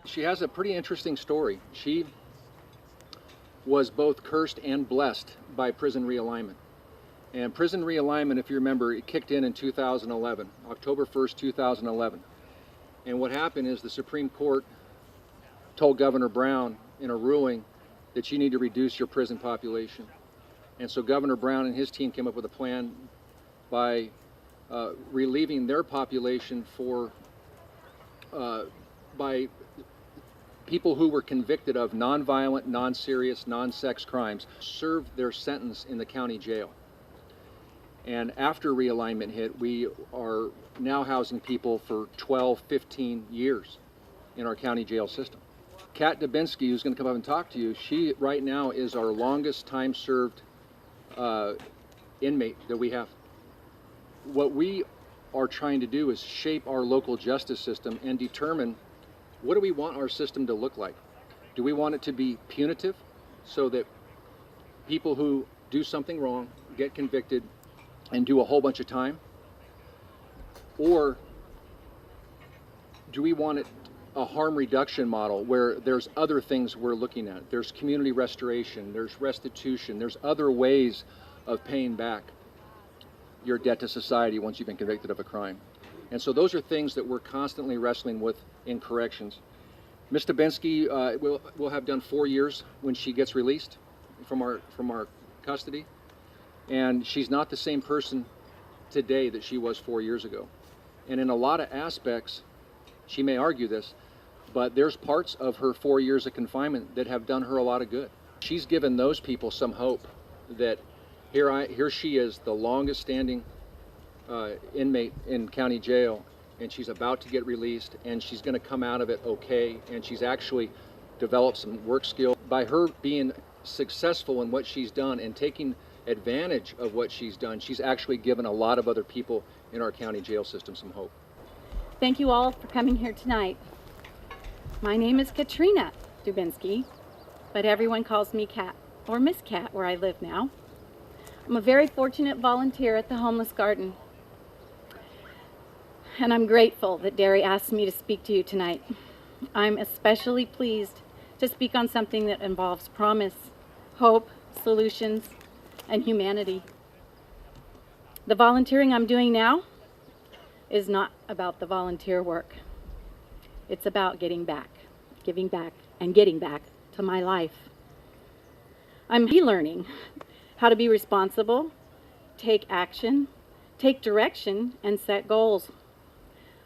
She has a pretty interesting story. She was both cursed and blessed by prison realignment. And prison realignment, if you remember, it kicked in 2011, October 1st, 2011. And what happened is the Supreme Court told Governor Brown in a ruling that you need to reduce your prison population. And so Governor Brown and his team came up with a plan by relieving their population by people who were convicted of non-violent, non-serious, non-sex crimes served their sentence in the county jail. And after realignment hit, we are now housing people for 12, 15 years in our county jail system. Kat Dubinsky, who's going to come up and talk to you, she right now is our longest time served inmate that we have. What we are trying to do is shape our local justice system and determine, what do we want our system to look like? Do we want it to be punitive so that people who do something wrong get convicted and do a whole bunch of time? Or do we want it a harm reduction model where there's other things we're looking at? There's community restoration, there's restitution, there's other ways of paying back your debt to society once you've been convicted of a crime. And so those are things that we're constantly wrestling with in corrections. Ms. Dubinsky will have done 4 years when she gets released from our custody. And she's not the same person today that she was 4 years ago. And in a lot of aspects, she may argue this, but there's parts of her 4 years of confinement that have done her a lot of good. She's given those people some hope that here she is, the longest standing inmate in county jail, and she's about to get released, and she's going to come out of it okay, and she's actually developed some work skill. By her being successful in what she's done and taking advantage of what she's done, she's actually given a lot of other people in our county jail system some hope. Thank you all for coming here tonight. My name is Katrina Dubinsky, but everyone calls me Kat, or Miss Kat, where I live now. I'm a very fortunate volunteer at the Homeless Garden, and I'm grateful that Derry asked me to speak to you tonight. I'm especially pleased to speak on something that involves promise, hope, solutions, and humanity. The volunteering I'm doing now is not about the volunteer work. It's about giving back, and getting back to my life. I'm relearning how to be responsible, take action, take direction, and set goals.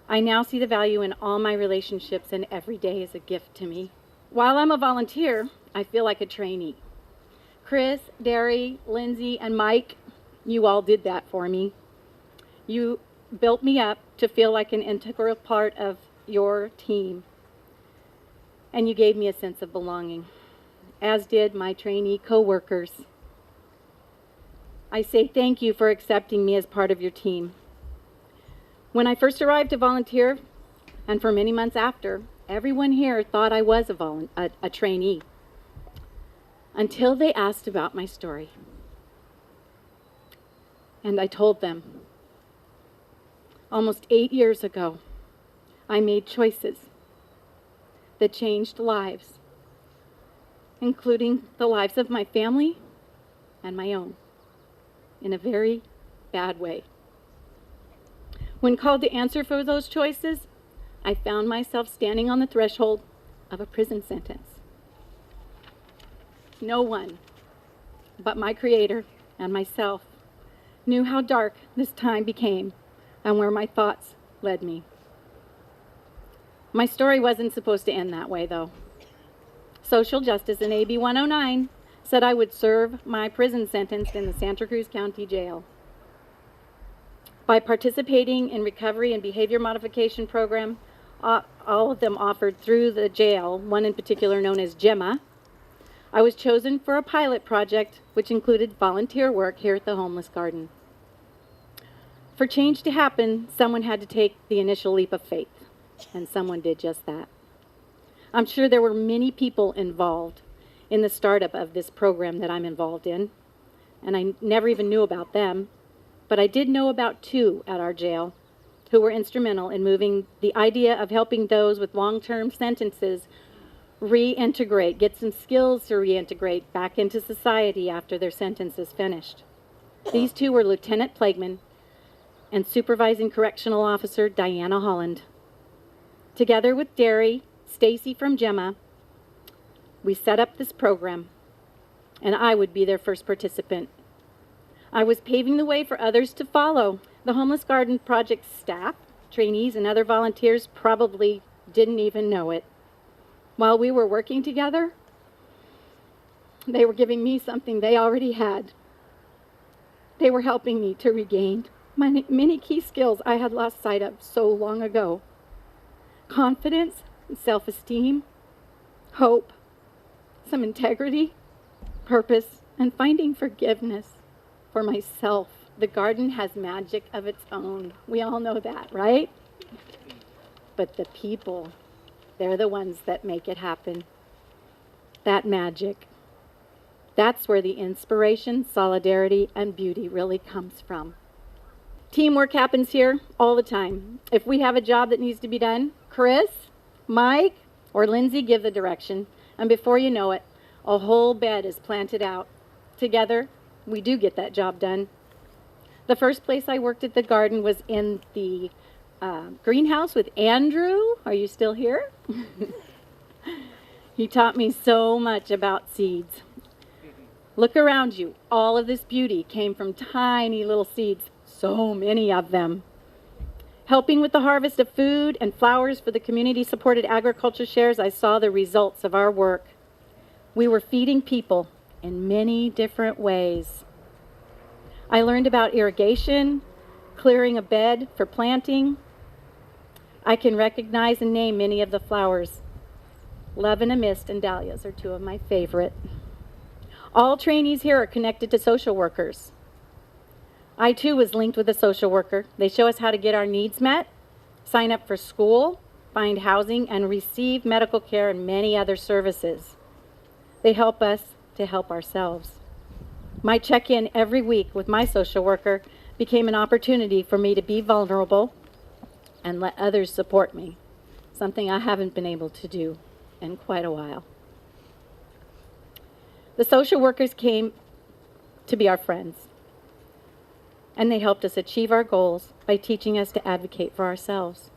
I now see the value in all my relationships, and every day is a gift to me. While I'm a volunteer, I feel like a trainee. Chris, Derry, Lindsay, and Mike, you all did that for me. You built me up to feel like an integral part of your team, and you gave me a sense of belonging, as did my trainee co-workers. I say thank you for accepting me as part of your team. When I first arrived to volunteer, and for many months after, everyone here thought I was a trainee, until they asked about my story. And I told them. Almost 8 years ago, I made choices that changed lives, including the lives of my family and my own, in a very bad way. When called to answer for those choices, I found myself standing on the threshold of a prison sentence. No one but my Creator and myself knew how dark this time became and where my thoughts led me. My story wasn't supposed to end that way, though. Social justice in AB 109 said I would serve my prison sentence in the Santa Cruz County Jail. By participating in recovery and behavior modification program, all of them offered through the jail, one in particular known as GEMA, I was chosen for a pilot project which included volunteer work here at the Homeless Garden. For change to happen, someone had to take the initial leap of faith, and someone did just that. I'm sure there were many people involved in the startup of this program that I'm involved in, and I never even knew about them, but I did know about 2 at our jail who were instrumental in moving the idea of helping those with long-term sentences reintegrate, get some skills to reintegrate back into society after their sentence is finished. These 2 were Lieutenant Plagueman and Supervising Correctional Officer Diana Holland. Together with Derry, Stacy from Gemma, we set up this program, and I would be their first participant. I was paving the way for others to follow. The Homeless Garden Project staff, trainees, and other volunteers probably didn't even know it. While we were working together, they were giving me something they already had. They were helping me to regain many key skills I had lost sight of so long ago. Confidence, self-esteem, hope, some integrity, purpose, and finding forgiveness for myself. The garden has magic of its own. We all know that, right? But the people, they're the ones that make it happen. That magic. That's where the inspiration, solidarity, and beauty really comes from. Teamwork happens here all the time. If we have a job that needs to be done, Chris, Mike, or Lindsay give the direction, and before you know it, a whole bed is planted out. Together, we do get that job done. The first place I worked at the garden was in the greenhouse with Andrew. Are you still here? He taught me so much about seeds. Look around you. All of this beauty came from tiny little seeds, so many of them. Helping with the harvest of food and flowers for the community-supported agriculture shares, I saw the results of our work. We were feeding people in many different ways. I learned about irrigation, clearing a bed for planting. I can recognize and name many of the flowers. Love in a Mist and dahlias are 2 of my favorite. All trainees here are connected to social workers. I too was linked with a social worker. They show us how to get our needs met, sign up for school, find housing, and receive medical care and many other services. They help us to help ourselves. My check-in every week with my social worker became an opportunity for me to be vulnerable and let others support me, something I haven't been able to do in quite a while. The social workers came to be our friends, and they helped us achieve our goals by teaching us to advocate for ourselves.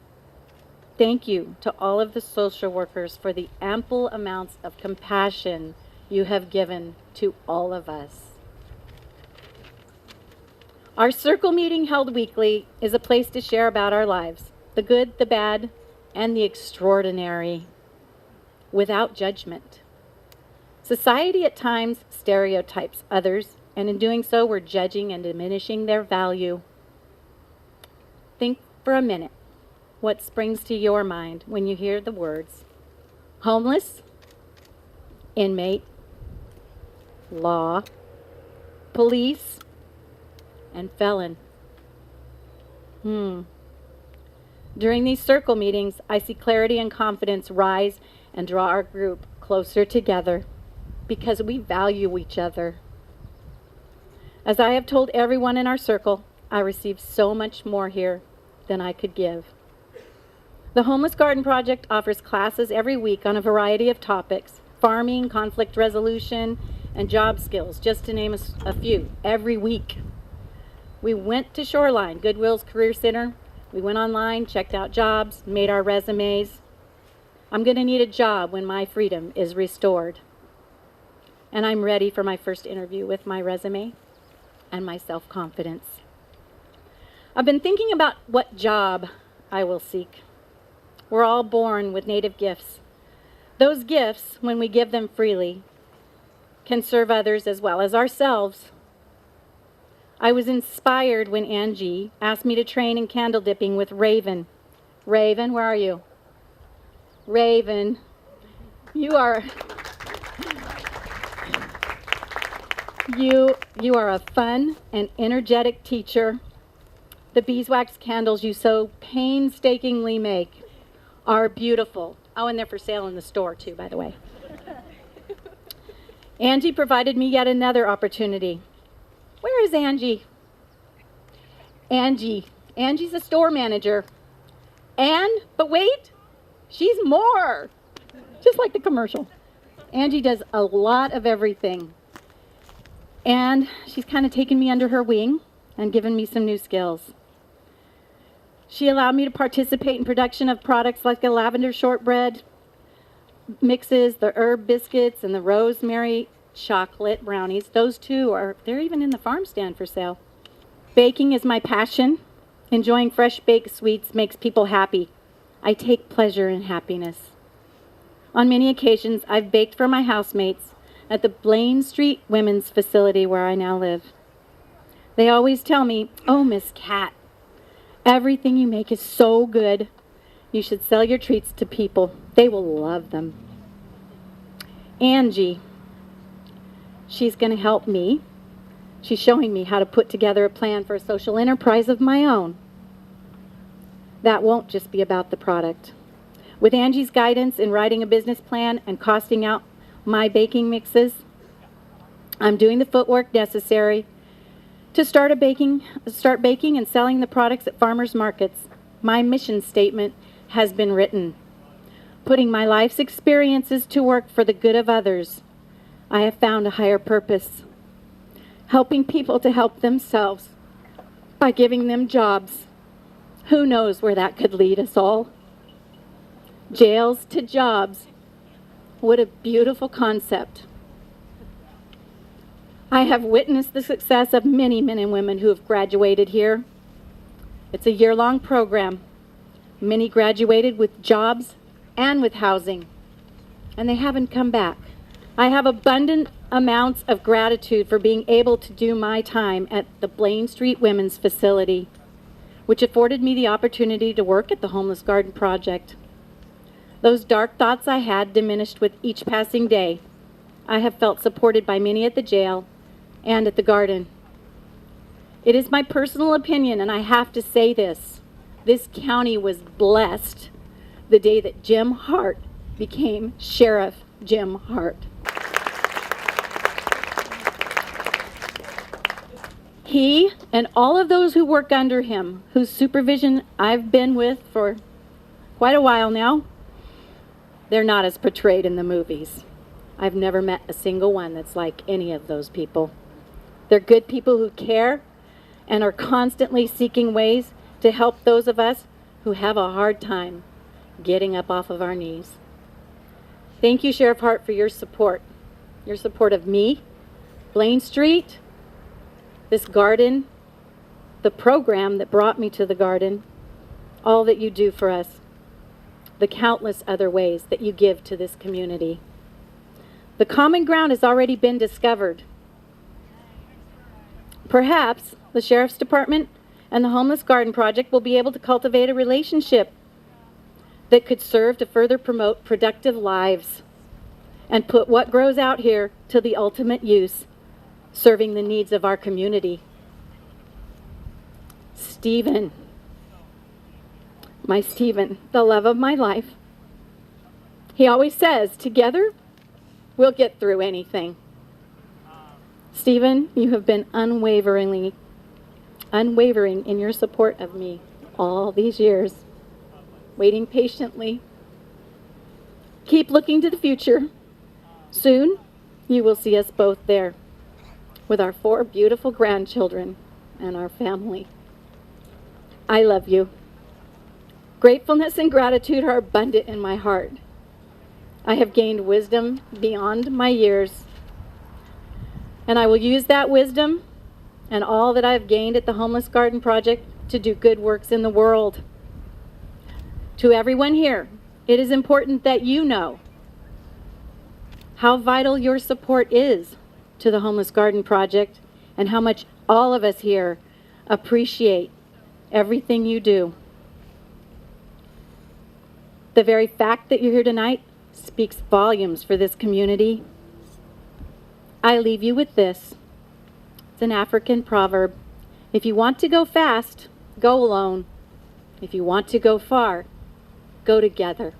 Thank you to all of the social workers for the ample amounts of compassion you have given to all of us. Our circle meeting held weekly is a place to share about our lives, the good, the bad, and the extraordinary, without judgment. Society at times stereotypes others, and in doing so, we're judging and diminishing their value. Think for a minute what springs to your mind when you hear the words homeless, inmate, law, police, and felon. During these circle meetings, I see clarity and confidence rise and draw our group closer together because we value each other. As I have told everyone in our circle, I receive so much more here than I could give. The Homeless Garden Project offers classes every week on a variety of topics: farming, conflict resolution, and job skills, just to name a few, every week. We went to Shoreline, Goodwill's Career Center. We went online, checked out jobs, made our resumes. I'm going to need a job when my freedom is restored. And I'm ready for my first interview with my resume and my self-confidence. I've been thinking about what job I will seek. We're all born with native gifts. Those gifts, when we give them freely, can serve others as well as ourselves. I was inspired when Angie asked me to train in candle dipping with Raven. Raven, where are you? Raven, you are a fun and energetic teacher. The beeswax candles you so painstakingly make are beautiful. Oh, and they're for sale in the store too, by the way. Angie provided me yet another opportunity. Where is Angie? Angie's a store manager. But wait, she's more. Just like the commercial. Angie does a lot of everything. And she's kind of taken me under her wing and given me some new skills. She allowed me to participate in production of products like the lavender shortbread mixes, the herb biscuits, and the rosemary chocolate brownies. Those two they're even in the farm stand for sale. Baking is my passion. Enjoying fresh baked sweets makes people happy. I take pleasure in happiness. On many occasions, I've baked for my housemates at the Blaine Street Women's Facility where I now live. They always tell me, "Oh, Miss Cat, everything you make is so good. You should sell your treats to people. They will love them." Angie, she's going to help me. She's showing me how to put together a plan for a social enterprise of my own. That won't just be about the product. With Angie's guidance in writing a business plan and costing out my baking mixes, I'm doing the footwork necessary to start baking and selling the products at farmers markets. My mission statement has been written. Putting my life's experiences to work for the good of others, I have found a higher purpose. Helping people to help themselves by giving them jobs. Who knows where that could lead us all? Jails to jobs. What a beautiful concept. I have witnessed the success of many men and women who have graduated here. It's a year-long program. Many graduated with jobs and with housing, and they haven't come back. I have abundant amounts of gratitude for being able to do my time at the Blaine Street Women's Facility, which afforded me the opportunity to work at the Homeless Garden Project. Those dark thoughts I had diminished with each passing day. I have felt supported by many at the jail and at the garden. It is my personal opinion, and I have to say this county was blessed the day that Jim Hart became Sheriff Jim Hart. He and all of those who work under him, whose supervision I've been with for quite a while now, they're not as portrayed in the movies. I've never met a single one that's like any of those people. They're good people who care and are constantly seeking ways to help those of us who have a hard time getting up off of our knees. Thank you, Sheriff Hart, for your support of me, Blaine Street, this garden, the program that brought me to the garden, all that you do for us, the countless other ways that you give to this community. The common ground has already been discovered. Perhaps the Sheriff's Department and the Homeless Garden Project will be able to cultivate a relationship that could serve to further promote productive lives and put what grows out here to the ultimate use, serving the needs of our community. Stephen, my Stephen, the love of my life. He always says, together, we'll get through anything. Stephen, you have been unwavering in your support of me all these years, waiting patiently. Keep looking to the future. Soon, you will see us both there with our 4 beautiful grandchildren and our family. I love you. Gratefulness and gratitude are abundant in my heart. I have gained wisdom beyond my years, and I will use that wisdom and all that I've gained at the Homeless Garden Project to do good works in the world. To everyone here, it is important that you know how vital your support is to the Homeless Garden Project and how much all of us here appreciate everything you do. The very fact that you're here tonight speaks volumes for this community. I leave you with this. It's an African proverb. If you want to go fast, go alone. If you want to go far, go together.